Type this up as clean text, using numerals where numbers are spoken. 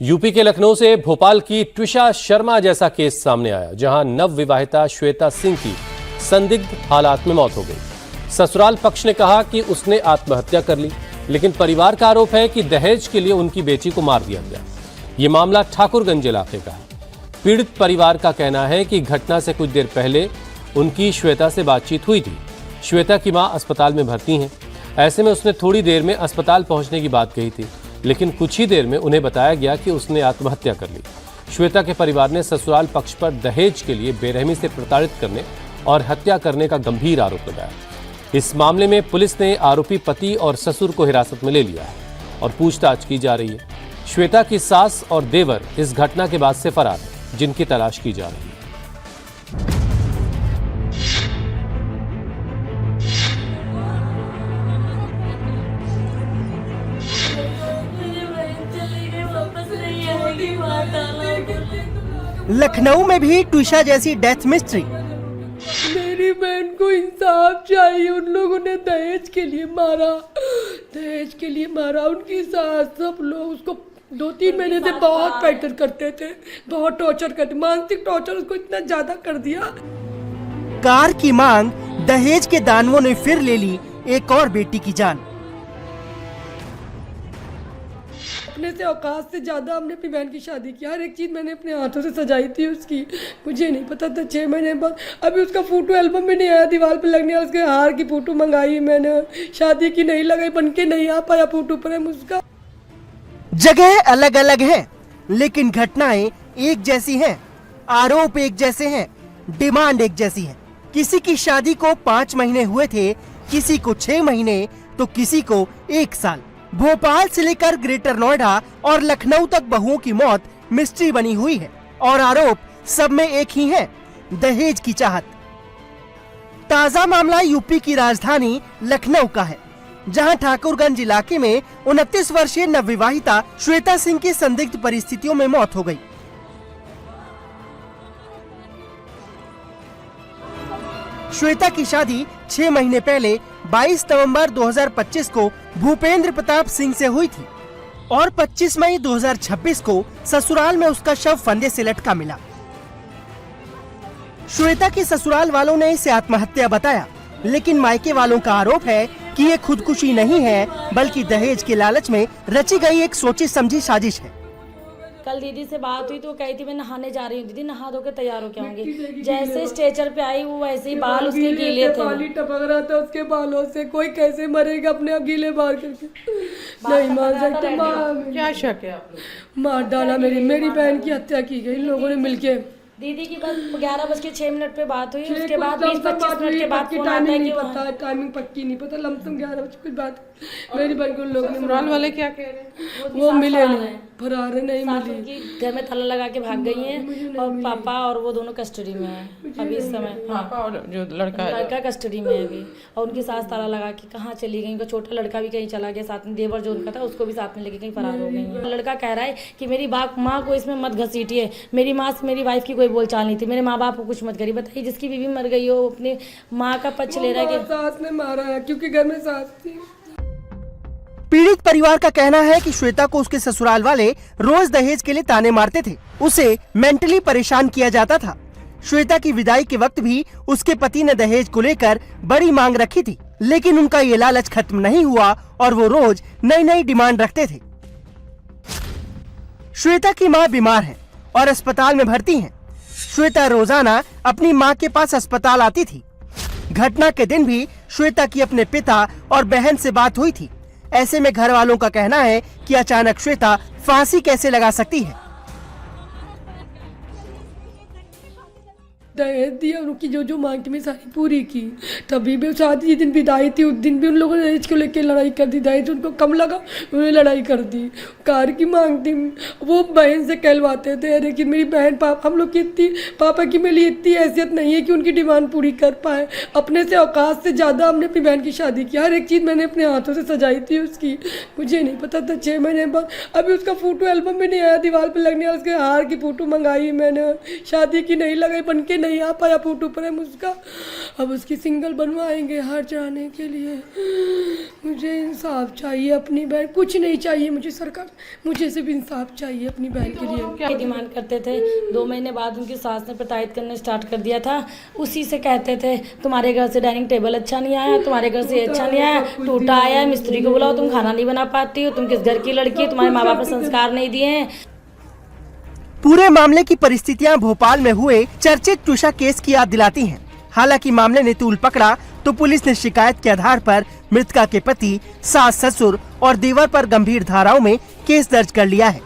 UP के लखनऊ से भोपाल की ट्विशा शर्मा जैसा केस सामने आया, जहां नव विवाहिता श्वेता सिंह की संदिग्ध हालात में मौत हो गई। ससुराल पक्ष ने कहा कि उसने आत्महत्या कर ली, लेकिन परिवार का आरोप है कि दहेज के लिए उनकी बेटी को मार दिया गया। ये मामला ठाकुरगंज इलाके का है। पीड़ित परिवार का कहना है कि घटना से कुछ देर पहले उनकी श्वेता से बातचीत हुई थी। श्वेता की मां अस्पताल में भर्ती हैं। ऐसे में उसने थोड़ी देर में अस्पताल पहुंचने की बात कही थी, लेकिन कुछ ही देर में उन्हें बताया गया कि उसने आत्महत्या कर ली। श्वेता के परिवार ने ससुराल पक्ष पर दहेज के लिए बेरहमी से प्रताड़ित करने और हत्या करने का गंभीर आरोप लगाया। इस मामले में पुलिस ने आरोपी पति और ससुर को हिरासत में ले लिया है और पूछताछ की जा रही है। श्वेता की सास और देवर इस घटना के बाद से फरार हैं, जिनकी तलाश की जा रही है। लखनऊ में भी ट्विशा जैसी डेथ मिस्ट्री। मेरी बहन को इंसाफ चाहिए। उन लोगों ने दहेज के लिए मारा। उनकी सास, सब लोग उसको 2-3 महीने से बहुत पैटर करते थे, बहुत टॉर्चर करते, मानसिक टॉर्चर उसको इतना ज्यादा कर दिया। कार की मांग, दहेज के दानवों ने फिर ले ली एक और बेटी की जान। अपने से औकात से ज्यादा हमने अपनी बहन की शादी की। हर एक चीज मैंने अपने हाथों से सजाई थी उसकी। मुझे नहीं पता था 6 महीने बाद, अभी उसका फोटो एल्बम में नहीं आया, दीवार पे लगने वाला। उसके हार की फोटो मंगाई मैंने, शादी की नहीं लगाई, बन के नहीं आ पाया फोटो पर उसका। जगह अलग अलग है, लेकिन घटनाएं एक जैसी हैं, आरोप एक जैसे हैं, डिमांड एक जैसी है। किसी की शादी को 5 महीने हुए थे, किसी को 6 महीने, तो किसी को 1 साल। भोपाल से लेकर ग्रेटर नोएडा और लखनऊ तक बहुओं की मौत मिस्ट्री बनी हुई है और आरोप सब में एक ही है, दहेज की चाहत। ताजा मामला यूपी की राजधानी लखनऊ का है, जहां ठाकुरगंज इलाके में 29 वर्षीय नवविवाहिता श्वेता सिंह की संदिग्ध परिस्थितियों में मौत हो गई। श्वेता की शादी 6 महीने पहले 22 नवंबर 2025 को भूपेंद्र प्रताप सिंह से हुई थी और 25 मई 2026 को ससुराल में उसका शव फंदे से लटका मिला। श्वेता के ससुराल वालों ने इसे आत्महत्या बताया, लेकिन मायके वालों का आरोप है कि ये खुदकुशी नहीं है, बल्कि दहेज के लालच में रची गई एक सोची समझी साजिश है। कल दीदी से बात हुई तो वो कही थी मैं नहाने जा रही हूँ, दीदी नहा धो के तैयार हो के आऊंगी। जैसे स्ट्रेचर पे आई वो वैसे ही बाल उसके गीले थे, पानी टपक रहा था उसके बालों से। कोई कैसे मरेगा अपने आप गीले बाल करके? नहीं मार सकते। क्या शक है? मार डाला। मेरी बहन की हत्या की गई इन लोगों ने मिलके। दीदी की बस 11:06 पे बात हुई, उसके बाद 20-25 मिनट के बाद फोन आता है कि टाइमिंग पक्की नहीं पता, लमसम 11 बजे कुछ बात। मेरी बहन को उन लोगों ने, ससुराल वाले क्या कह रहे हैं? वो मिले नहीं, फरार नहीं मिली। घर में ताला लगा के भाग गई हैं और पापा और वो दोनों कस्टडी में हैं अभी इस समय। पापा और जो लड़का कस्टडी में है अभी, और उनकी सास ताला लगा के कहाँ चली गई। उनका छोटा लड़का भी कहीं चला गया साथ में, देवर जो उनका था उसको भी साथ में लेके कहीं फरार हो गई। लड़का कह रहा है कि मेरी माँ को इसमें मत घसीटिए, मेरी माँ से मेरी वाइफ की कोई बोलचाल नहीं थी, मेरे माँ बाप को कुछ मत करिए। बताइए, जिसकी बीवी मर गई हो अपनी माँ का पक्ष ले रहा है कि सास ने मारा है क्योंकि घर में सास थी। पीड़ित परिवार का कहना है कि श्वेता को उसके ससुराल वाले रोज दहेज के लिए ताने मारते थे, उसे मेंटली परेशान किया जाता था। श्वेता की विदाई के वक्त भी उसके पति ने दहेज को लेकर बड़ी मांग रखी थी, लेकिन उनका ये लालच खत्म नहीं हुआ और वो रोज नई नई डिमांड रखते थे। श्वेता की मां बीमार है और अस्पताल में भर्ती है। श्वेता रोजाना अपनी मां के पास अस्पताल आती थी। घटना के दिन भी श्वेता की अपने पिता और बहन से बात हुई थी। ऐसे में घर वालों का कहना है कि अचानक श्वेता फांसी कैसे लगा सकती है। दहेज दिया, उनकी जो मांग थी मैं सारी पूरी की। तभी भी शादी जिस दिन विदाई थी उस दिन भी उन लोगों ने दहेज को लेकर लड़ाई कर दी। दहेज उनको कम लगा, उन्होंने लड़ाई कर दी। कार की मांग थी, वो बहन से कहलवाते थे। लेकिन मेरी बहन हम लोग की इतनी, पापा की मेरे लिए इतनी हैसियत नहीं है कि उनकी डिमांड पूरी कर पाए। अपने से औकात से ज़्यादा हमने अपनी बहन की शादी की। हर एक चीज़ मैंने अपने हाथों से सजाई थी उसकी। मुझे नहीं पता था 6 महीने बाद, अभी उसका फोटो एल्बम में नहीं आया, दीवार पर लगने वाला। उसके हार की फोटो मंगाई मैंने, शादी की नहीं लगाई, बन के नहीं आ पाया, फोटो फ्रेम उसका, अब उसकी सिंगल बनवाएंगे हार चढ़ाने के लिए। मुझे इंसाफ चाहिए अपनी बहन, कुछ नहीं चाहिए मुझे सरकार, मुझे सिर्फ इंसाफ चाहिए अपनी बहन के लिए। क्या डिमांड करते थे, 2 महीने बाद उनकी सास ने प्रताड़ित करना स्टार्ट कर दिया था। उसी से कहते थे तुम्हारे घर से डाइनिंग टेबल अच्छा नहीं आया, तुम्हारे घर से अच्छा नहीं आया, टूटा आया है, मिस्त्री को बुलाओ, तुम खाना नहीं बना पाती हो, तुम किस घर की लड़की हो, तुम्हारे माँ बाप ने संस्कार नहीं दिए हैं। पूरे मामले की परिस्थितियां भोपाल में हुए चर्चित ट्यूशा केस की याद दिलाती हैं। हालांकि मामले ने तूल पकड़ा तो पुलिस ने शिकायत के आधार पर मृतका के पति, सास, ससुर और देवर पर गंभीर धाराओं में केस दर्ज कर लिया है।